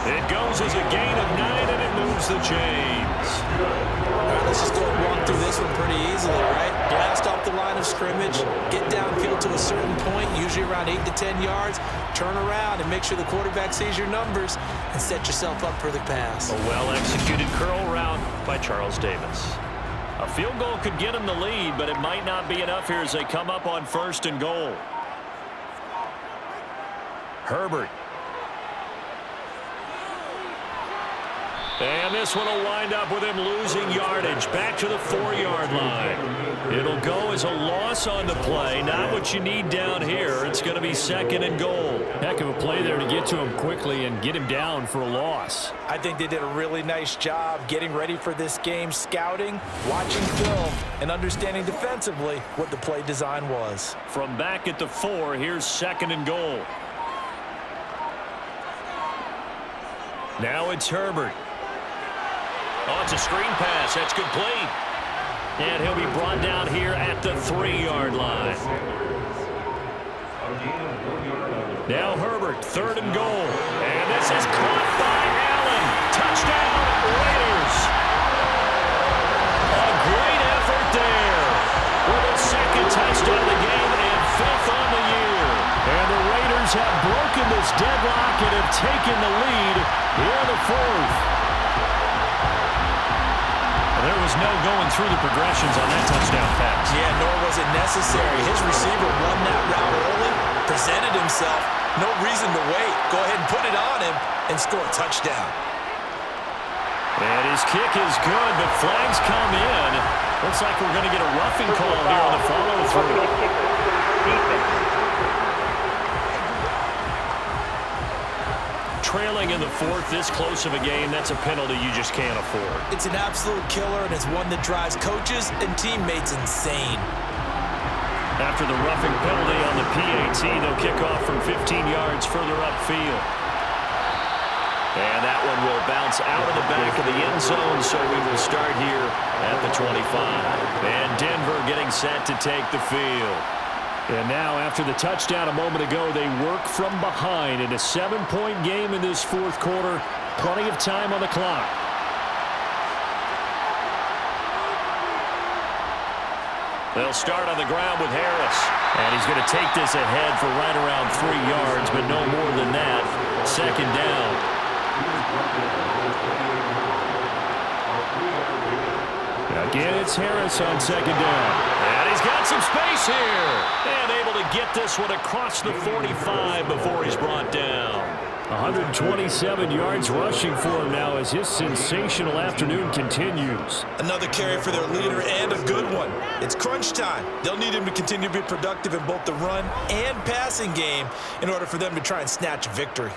It goes as a gain of 9, and it moves the chains. All right, let's just go and walk through this one pretty easily, right? Blast off the line of scrimmage, get downfield to a certain point, usually around 8 to 10 yards, turn around and make sure the quarterback sees your numbers and set yourself up for the pass. A well-executed curl route by Charles Davis. A field goal could get him the lead, but it might not be enough here as they come up on 1st and goal. Herbert. And this one will wind up with him losing yardage back to the 4-yard line. It'll go as a loss on the play. Not what you need down here. It's going to be 2nd and goal. Heck of a play there to get to him quickly and get him down for a loss. I think they did a really nice job getting ready for this game, scouting, watching film, and understanding defensively what the play design was. From back at the 4, here's 2nd and goal. Now it's Herbert. Oh, it's a screen pass. That's complete. And he'll be brought down here at the 3-yard line. Now Herbert, 3rd and goal. And this is caught by Allen. Touchdown, Raiders. A great effort there. With a 2nd touchdown of the game and 5th on the year. And the Raiders have broken this deadlock and have taken the lead here in the 4th. There was no going through the progressions on that touchdown pass. Yeah, nor was it necessary. His receiver won that route early, presented himself. No reason to wait. Go ahead and put it on him and score a touchdown. And his kick is good, but flags come in. Looks like we're going to get a roughing call here on the follow-through. Trailing in the 4th, this close of a game, that's a penalty you just can't afford. It's an absolute killer, and it's one that drives coaches and teammates insane. After the roughing penalty on the PAT, they'll kick off from 15 yards further upfield. And that one will bounce out of the back of the end zone, so we will start here at the 25. And Denver getting set to take the field. And now, after the touchdown a moment ago, they work from behind in a 7-point game in this 4th quarter. Plenty of time on the clock. They'll start on the ground with Harris. And he's going to take this ahead for right around 3 yards, but no more than that. 2nd down. Again, it's Harris on 2nd down. And he's got some space here. And able to get this one across the 45 before he's brought down. 127 yards rushing for him now as his sensational afternoon continues. Another carry for their leader and a good one. It's crunch time. They'll need him to continue to be productive in both the run and passing game in order for them to try and snatch a victory.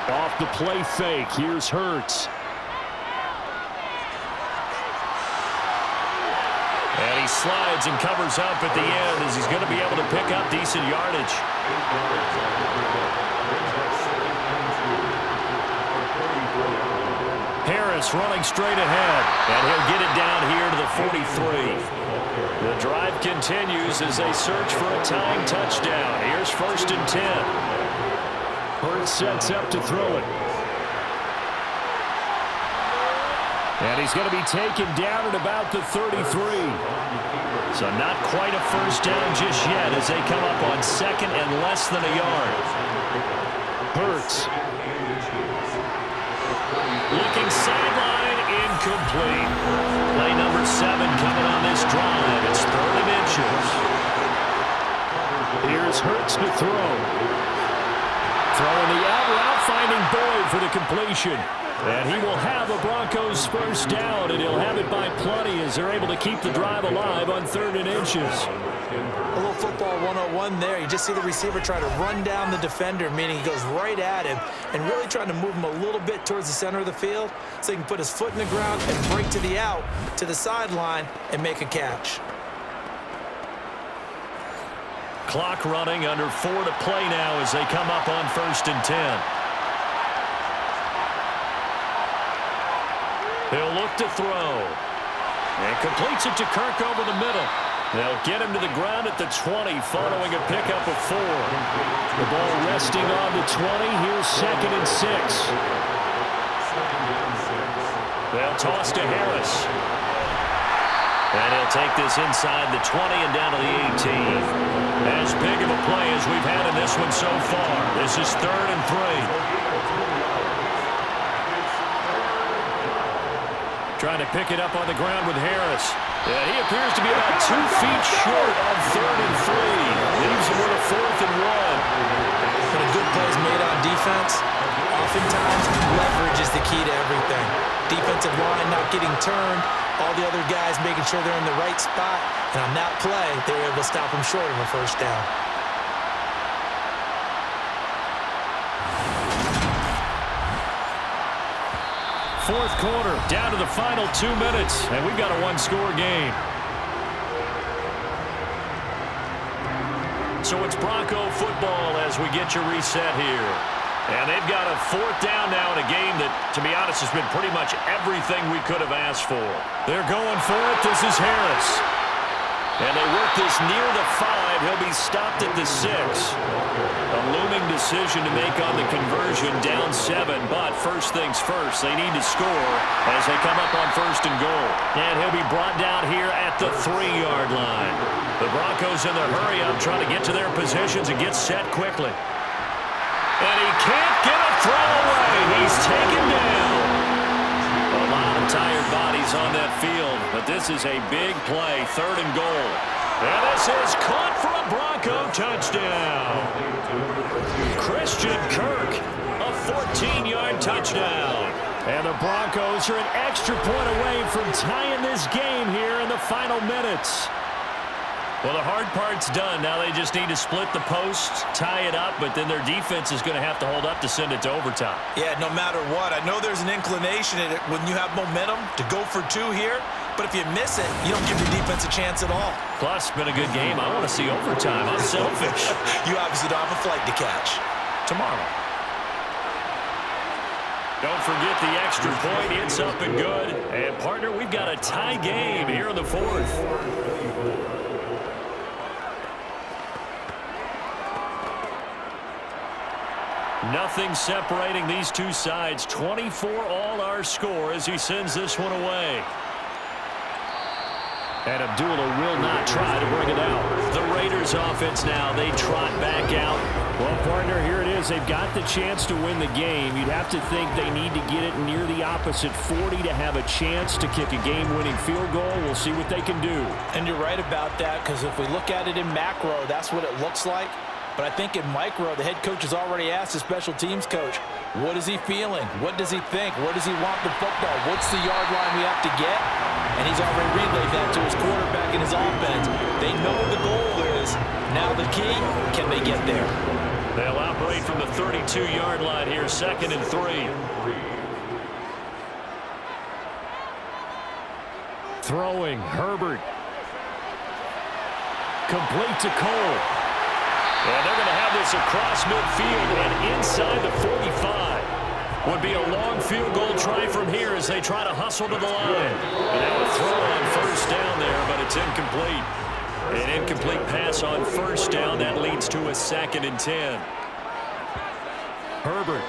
Off the play fake, here's Hurts. And he slides and covers up at the end as he's going to be able to pick up decent yardage. Harris running straight ahead. And he'll get it down here to the 43. The drive continues as they search for a tying touchdown. Here's 1st and 10. Hurts sets up to throw it. And he's going to be taken down at about the 33. So not quite a 1st down just yet as they come up on 2nd and less than a yard. Hurts. Looking sideline, incomplete. Play number 7 coming on this drive. It's 3rd and inches. Here's Hurts to throw. Throwing the out route, finding Boyd for the completion. And he will have a Broncos 1st down, and he'll have it by plenty as they're able to keep the drive alive on 3rd and inches. A little football 101 there. You just see the receiver try to run down the defender, meaning he goes right at him and really trying to move him a little bit towards the center of the field so he can put his foot in the ground and break to the out, to the sideline, and make a catch. Clock running, under 4 to play now as they come up on 1st and 10. He'll look to throw. And completes it to Kirk over the middle. They'll get him to the ground at the 20 following a pickup of 4. The ball resting on the 20. Here's 2nd and 6. They'll toss to Harris. And he'll take this inside the 20 and down to the 18. As big of a play as we've had in this one so far. This is 3rd and 3. Trying to pick it up on the ground with Harris. Yeah, he appears to be about 2 feet short on 3rd and 3. Leaves him with a 4th and 1. When a good play is made on defense, oftentimes leverage is the key to everything. Defensive line not getting turned, all the other guys making sure they're in the right spot, and on that play, they were able to stop him short of a first down. Fourth quarter, down to the final 2 minutes, and we've got a one-score game. So it's Bronco football as we get you reset here. And they've got a 4th down now in a game that, to be honest, has been pretty much everything we could have asked for. They're going for it. This is Harris. And they work this near the 5. He'll be stopped at the 6. A looming decision to make on the conversion, down 7. But first things first, they need to score as they come up on 1st and goal. And he'll be brought down here at the 3-yard line. The Broncos in their hurry-up trying to get to their positions and get set quickly. And he can't get a throw away. He's taken down. A lot of tired bodies on that field, but this is a big play, 3rd and goal. And this is caught for a Bronco touchdown. Christian Kirk, a 14-yard touchdown. And the Broncos are an extra point away from tying this game here in the final minutes. Well, the hard part's done. Now they just need to split the post, tie it up, but then their defense is going to have to hold up to send it to overtime. Yeah, no matter what. I know there's an inclination in it when you have momentum to go for 2 here, but if you miss it, you don't give your defense a chance at all. Plus, been a good game. I want to see overtime. I'm selfish. You obviously don't have a flight to catch. Tomorrow. Don't forget the extra point. It's up and good. And, partner, we've got a tie game here in the 4th. Nothing separating these two sides. 24 all our score as he sends this one away. And Abdullah will not try to bring it out. The Raiders offense now, they trot back out. Well, partner, here it is. They've got the chance to win the game. You'd have to think they need to get it near the opposite 40 to have a chance to kick a game-winning field goal. We'll see what they can do. And you're right about that, because if we look at it in macro, that's what it looks like. But I think in micro, the head coach has already asked the special teams coach, what is he feeling? What does he think? Where does he want the football? What's the yard line we have to get? And he's already relayed that to his quarterback and his offense. They know the goal is. Now the key, can they get there? They'll operate from the 32-yard line here, 2nd and 3. Throwing, Herbert. Complete to Cole. And they're going to have this across midfield and inside the 45. Would be a long field goal try from here as they try to hustle to the line. And now a throw on 1st down there, but it's incomplete. An incomplete pass on 1st down. That leads to a 2nd and 10. Herbert.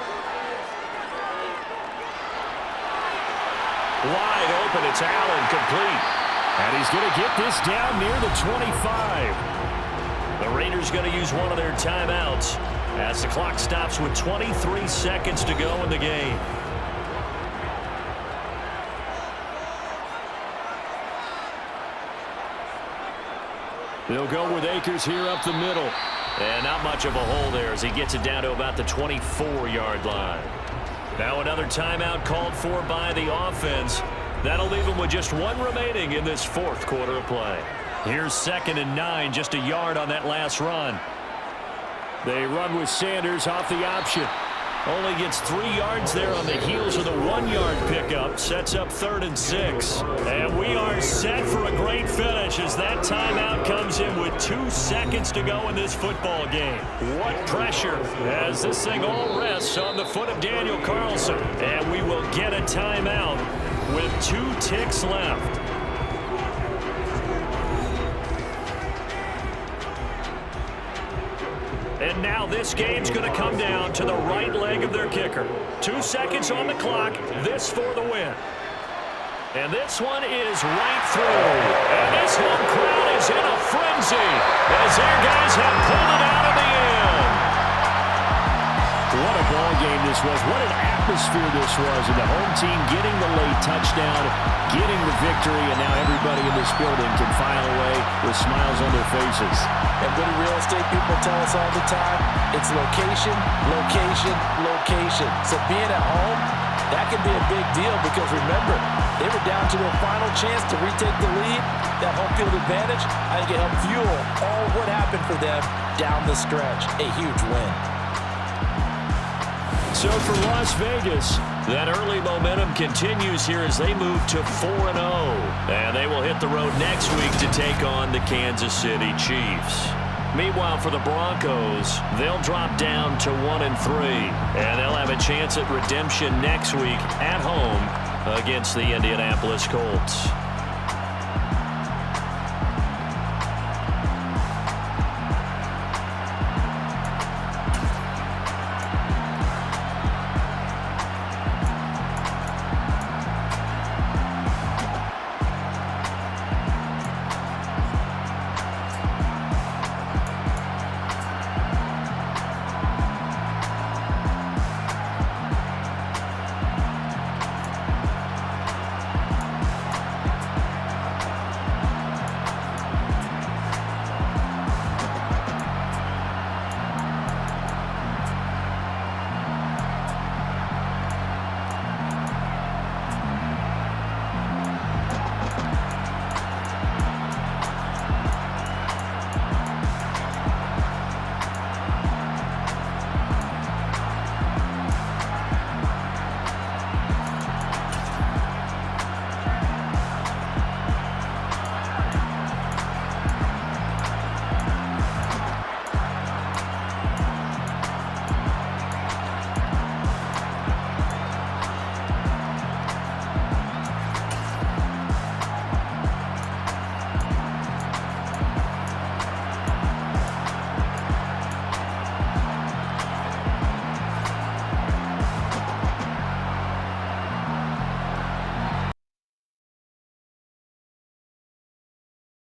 Wide open. It's Allen, complete. And he's going to get this down near the 25. The Raiders going to use one of their timeouts as the clock stops with 23 seconds to go in the game. They'll go with Akers here up the middle. And not much of a hole there as he gets it down to about the 24-yard line. Now another timeout called for by the offense. That'll leave them with just 1 remaining in this 4th quarter of play. Here's 2nd and 9, just a yard on that last run. They run with Sanders off the option. Only gets 3 yards there on the heels of the 1-yard pickup. Sets up 3rd and 6. And we are set for a great finish as that timeout comes in with 2 seconds to go in this football game. What pressure as this thing all rests on the foot of Daniel Carlson. And we will get a timeout with 2 ticks left. And now this game's going to come down to the right leg of their kicker. 2 seconds on the clock. This for the win. And this one is right through. And this home crowd is in a frenzy as their guys have pulled it out of the end. what a ball game this was. What an atmosphere this was. And the home team getting the late touchdown, getting the victory, and now everybody in this building can file away with smiles on their faces. And what do real estate people tell us all the time? It's location, location, location. So being at home, that can be a big deal because remember, they were down to their final chance to retake the lead. That home field advantage, I think it helped fuel all what happened for them down the stretch. A huge win. So for Las Vegas, that early momentum continues here as they move to 4-0. And they will hit the road next week to take on the Kansas City Chiefs. Meanwhile, for the Broncos, they'll drop down to 1-3. And they'll have a chance at redemption next week at home against the Indianapolis Colts.